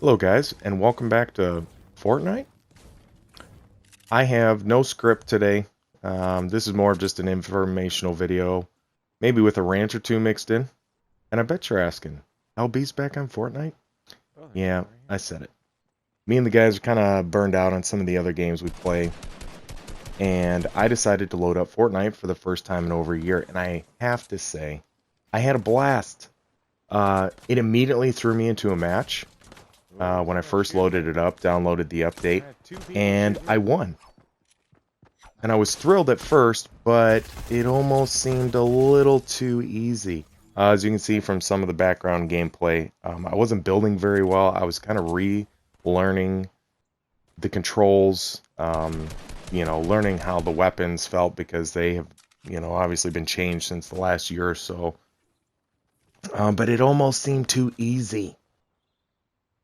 Hello guys, and welcome back to Fortnite. I have no script today. This is more of just an informational video, maybe with a rant or two mixed in. And I bet you're asking, LB's back on Fortnite? Yeah, I said it. Me and the guys are kind of burned out on some of the other games we play, and I decided to load up Fortnite for the first time in over a year, and I have to say, I had a blast. It immediately threw me into a match. When I first loaded it up, downloaded the update, and I won. And I was thrilled at first, but it almost seemed a little too easy. As you can see from some of the background gameplay, I wasn't building very well. I was kind of relearning the controls, learning how the weapons felt because they have, obviously been changed since the last year or so. But it almost seemed too easy.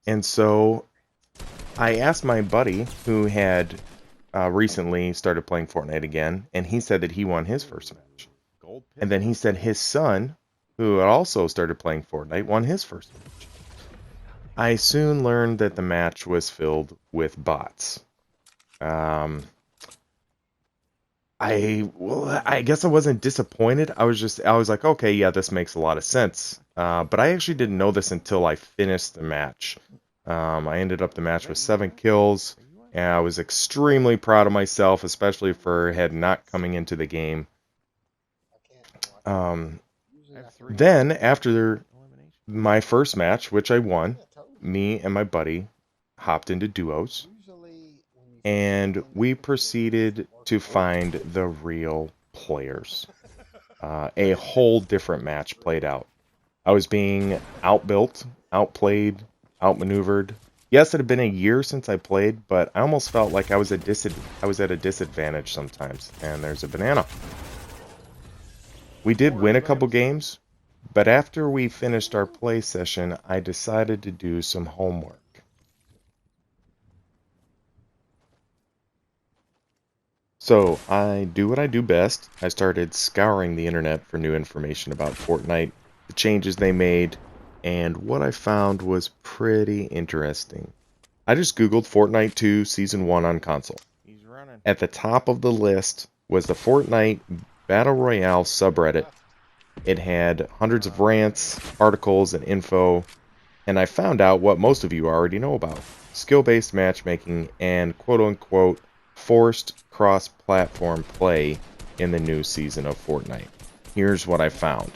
And so I asked my buddy who had recently started playing Fortnite again, and he said that he won his first match. And then he said his son, who had also started playing Fortnite, won his first match. I soon learned that the match was filled with bots. I guess I wasn't disappointed. I was like, okay, yeah, this makes a lot of sense. But I actually didn't know this until I finished the match. I ended up the match with 7 kills, and I was extremely proud of myself, especially for head not coming into the game. Then, after my first match, which I won, me and my buddy hopped into duos, and we proceeded to find the real players. A whole different match played out. I was being outbuilt, outplayed, outmaneuvered. Yes, it had been a year since I played, but I almost felt like I was at a disadvantage sometimes. And there's a banana. We did win a couple games, but after we finished our play session, I decided to do some homework. So I do what I do best. I started scouring the internet for new information about Fortnite, the changes they made, and what I found was pretty interesting. I just googled Fortnite 2 Season 1 on console. At the top of the list was the Fortnite Battle Royale subreddit. It had hundreds of rants, articles, and info, and I found out what most of you already know about: skill-based matchmaking and quote-unquote forced cross-platform play in the new season of Fortnite. Here's what I found.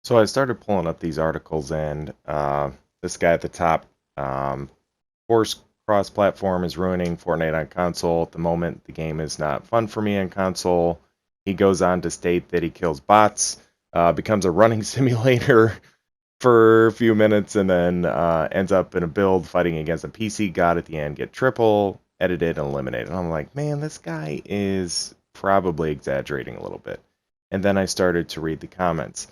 So I started pulling up these articles, and this guy at the top, forced cross-platform is ruining Fortnite on console. At the moment, the game is not fun for me on console. He goes on to state that he kills bots, becomes a running simulator for a few minutes, and then ends up in a build fighting against a PC god at the end, get triple, edited, and eliminated. And I'm like, man, this guy is probably exaggerating a little bit. And then I started to read the comments.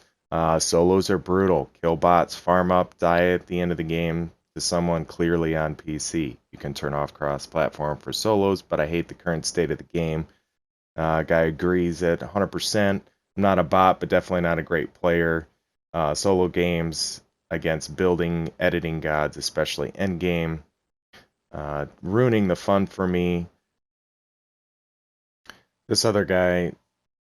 Solos are brutal. Kill bots, farm up, die at the end of the game to someone clearly on PC. You can turn off cross-platform for solos, but I hate the current state of the game. Guy agrees at 100%. I'm not a bot, but definitely not a great player. Solo games against building, editing gods, especially endgame. Ruining the fun for me. This other guy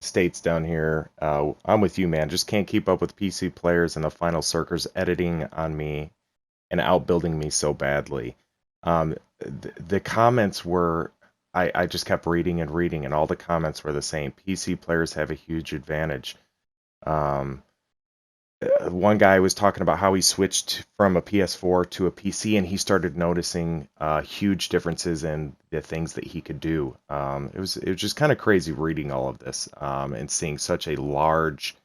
states down here, I'm with you, man. Just can't keep up with PC players and the final circers editing on me and outbuilding me so badly. The comments were, I just kept reading and reading, and all the comments were the same. PC players have a huge advantage. One guy was talking about how he switched from a PS4 to a PC, and he started noticing huge differences in the things that he could do. It was just kind of crazy reading all of this and seeing such a large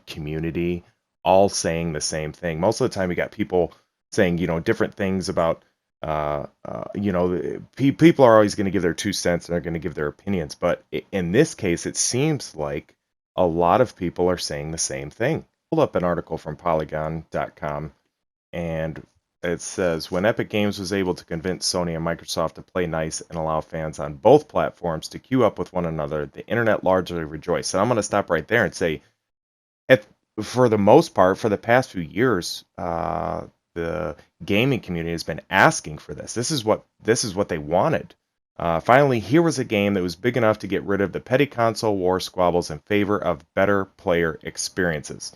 community all saying the same thing. Most of the time, you got people saying different things about people are always going to give their 2 cents and they're going to give their opinions, but in this case, it seems like a lot of people are saying the same thing. Pulled up an article from Polygon.com, and it says, when Epic Games was able to convince Sony and Microsoft to play nice and allow fans on both platforms to queue up with one another, the internet largely rejoiced. And I'm going to stop right there and say, for the most part, for the past few years, the gaming community has been asking for this. This is what they wanted. Finally, here was a game that was big enough to get rid of the petty console war squabbles in favor of better player experiences.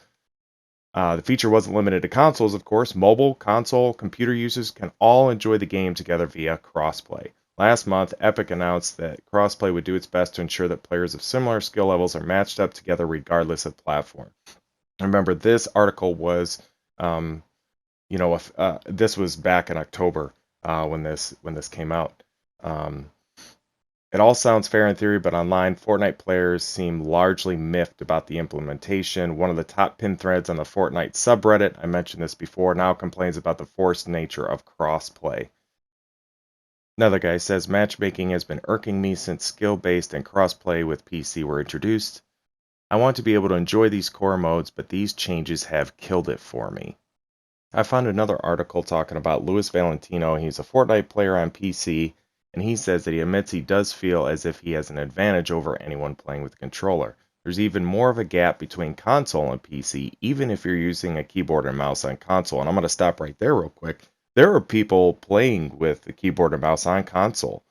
The feature wasn't limited to consoles, of course. Mobile, console, computer users can all enjoy the game together via crossplay. Last month, Epic announced that crossplay would do its best to ensure that players of similar skill levels are matched up together regardless of platform. Remember, this article was, this was back in October when this came out. It all sounds fair in theory, but online, Fortnite players seem largely miffed about the implementation. One of the top pin threads on the Fortnite subreddit, I mentioned this before, now complains about the forced nature of crossplay. Another guy says, matchmaking has been irking me since skill-based and crossplay with PC were introduced. I want to be able to enjoy these core modes, but these changes have killed it for me. I found another article talking about Luis Valentino. He's a Fortnite player on PC, and he says that he admits he does feel as if he has an advantage over anyone playing with a controller. There's even more of a gap between console and PC, even if you're using a keyboard and mouse on console. And I'm going to stop right there real quick. There are people playing with the keyboard and mouse on console.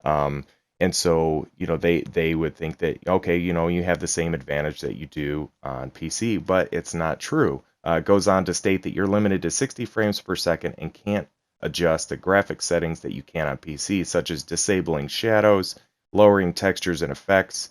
And so, they would think that, okay, you have the same advantage that you do on PC, but it's not true. It goes on to state that you're limited to 60 frames per second and can't adjust the graphic settings that you can on PC, such as disabling shadows, lowering textures and effects.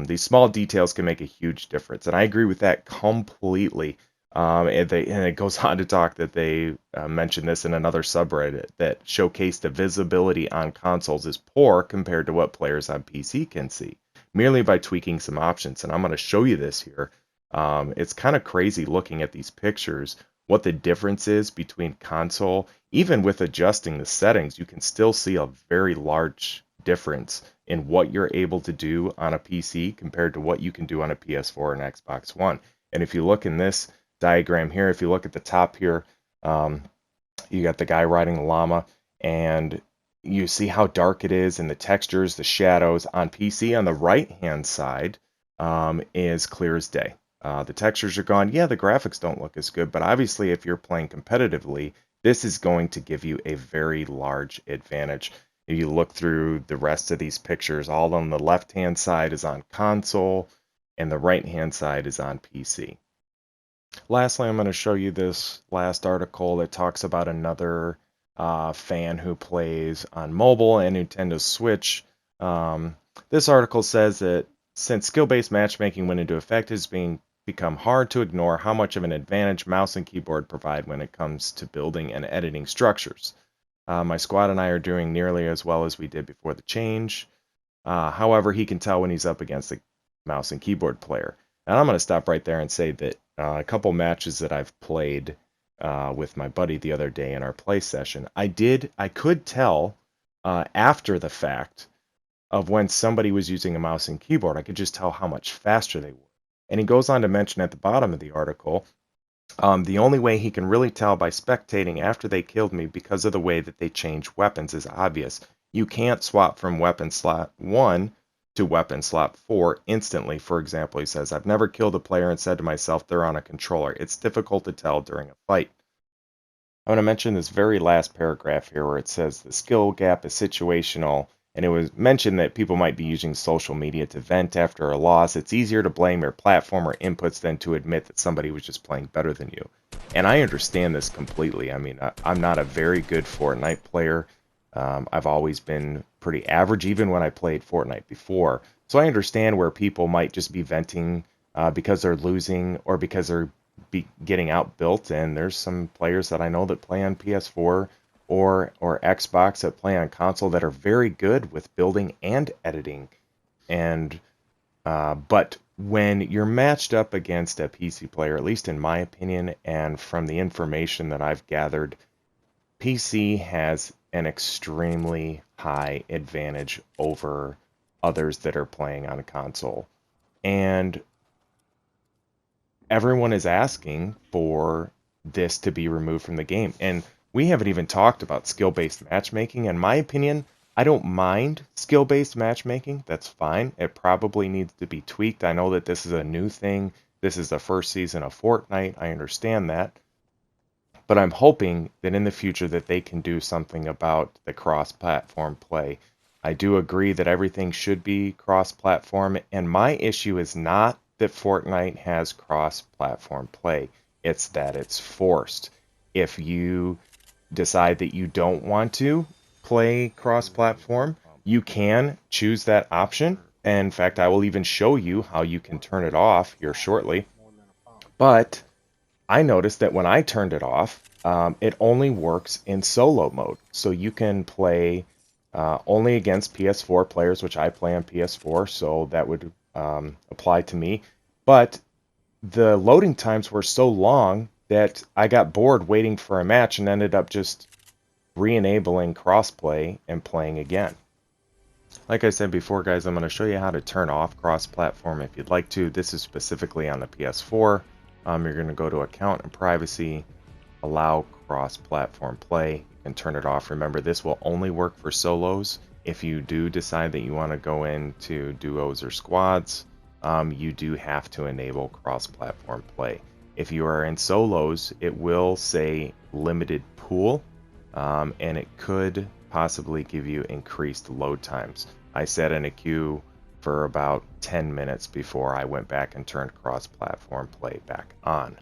These small details can make a huge difference, and I agree with that completely. And it goes on to talk that they mentioned this in another subreddit that showcased the visibility on consoles is poor compared to what players on PC can see, merely by tweaking some options. And I'm going to show you this here. It's kind of crazy looking at these pictures, what the difference is between console. Even with adjusting the settings, you can still see a very large difference in what you're able to do on a PC compared to what you can do on a PS4 and Xbox One. And if you look in this diagram here, if you look at the top here, you got the guy riding the llama, and you see how dark it is, and the textures, the shadows on PC on the right hand side is clear as day. The textures are gone. Yeah, the graphics don't look as good, but obviously if you're playing competitively, this is going to give you a very large advantage. If you look through the rest of these pictures, all on the left hand side is on console and the right hand side is on PC. Lastly, I'm going to show you this last article that talks about another fan who plays on mobile and Nintendo Switch. This article says that since skill-based matchmaking went into effect, it's become hard to ignore how much of an advantage mouse and keyboard provide when it comes to building and editing structures. My squad and I are doing nearly as well as we did before the change. However, he can tell when he's up against a mouse and keyboard player. And I'm going to stop right there and say that a couple matches that I've played with my buddy the other day in our play session, I could tell after the fact of when somebody was using a mouse and keyboard. I could just tell how much faster they were. And he goes on to mention at the bottom of the article, the only way he can really tell by spectating after they killed me because of the way that they change weapons is obvious. You can't swap from weapon slot 1 to weapon slot 4 instantly. For example, he says, I've never killed a player and said to myself they're on a controller. It's difficult to tell during a fight. I'm going to mention this very last paragraph here where it says the skill gap is situational. And it was mentioned that people might be using social media to vent after a loss. It's easier to blame your platform or inputs than to admit that somebody was just playing better than you. And I understand this completely. I mean, I'm not a very good Fortnite player. I've always been pretty average, even when I played Fortnite before. So I understand where people might just be venting because they're losing or because they're getting outbuilt. And there's some players that I know that play on PS4 or Xbox that play on console that are very good with building and editing. And but when you're matched up against a PC player, at least in my opinion, and from the information that I've gathered, PC has an extremely high advantage over others that are playing on a console. And everyone is asking for this to be removed from the game. And we haven't even talked about skill-based matchmaking. In my opinion, I don't mind skill-based matchmaking. That's fine. It probably needs to be tweaked. I know that this is a new thing. This is the first season of Fortnite. I understand that. But I'm hoping that in the future that they can do something about the cross-platform play. I do agree that everything should be cross-platform, and my issue is not that Fortnite has cross-platform play. It's that it's forced. If you decide that you don't want to play cross-platform, you can choose that option. And in fact, I will even show you how you can turn it off here shortly. But I noticed that when I turned it off, it only works in solo mode. So you can play only against PS4 players, which I play on PS4, so that would apply to me. But the loading times were so long that I got bored waiting for a match and ended up just re-enabling crossplay and playing again. Like I said before, guys, I'm going to show you how to turn off cross-platform if you'd like to. This is specifically on the PS4. You're going to go to Account and Privacy, Allow Cross-Platform Play. You can turn it off. Remember, this will only work for solos. If you do decide that you want to go into duos or squads, you do have to enable cross-platform play. If you are in solos, it will say limited pool, and it could possibly give you increased load times. I sat in a queue for about 10 minutes before I went back and turned cross-platform play back on.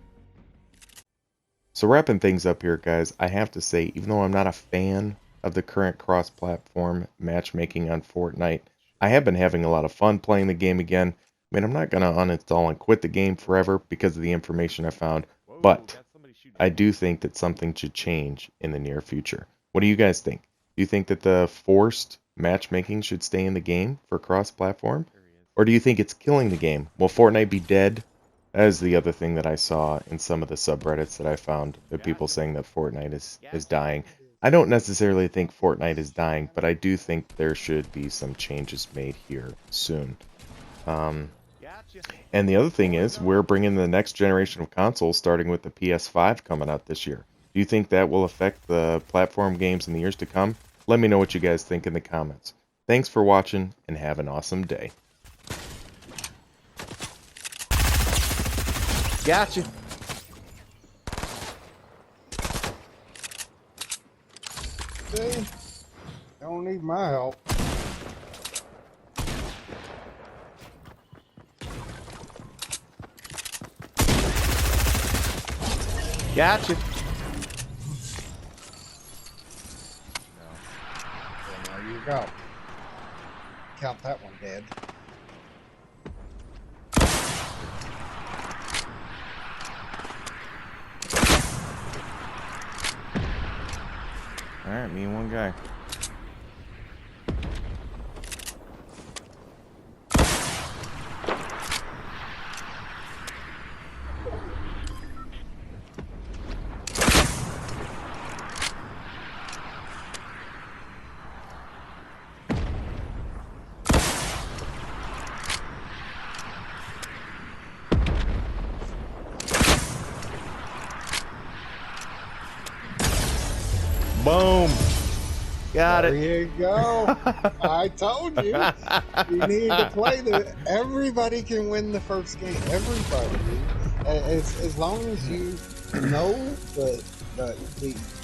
So wrapping things up here, guys, I have to say, even though I'm not a fan of the current cross-platform matchmaking on Fortnite, I have been having a lot of fun playing the game again. I mean, I'm not going to uninstall and quit the game forever because of the information I found, but I do think that something should change in the near future. What do you guys think? Do you think that the forced matchmaking should stay in the game for cross-platform? Or do you think it's killing the game? Will Fortnite be dead? That is the other thing that I saw in some of the subreddits that I found, the people saying that Fortnite is dying. I don't necessarily think Fortnite is dying, but I do think there should be some changes made here soon. And the other thing is, we're bringing the next generation of consoles, starting with the PS5 coming out this year. Do you think that will affect the platform games in the years to come? Let me know what you guys think in the comments. Thanks for watching, and have an awesome day. Gotcha. See? Don't need my help. Gotcha. Well, there you go. Count that one dead. Alright, me and one guy. Boom! Got it. There you go. I told you. You need to play everybody can win the first game. Everybody. As long as you know the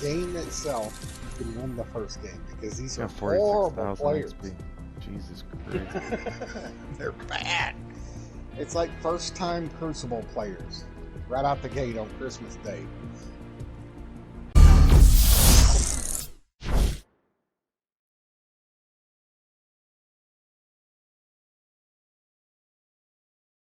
game itself, you can win the first game because these are horrible players. XP. Jesus Christ. They're bad. It's like first time Crucible players right out the gate on Christmas Day.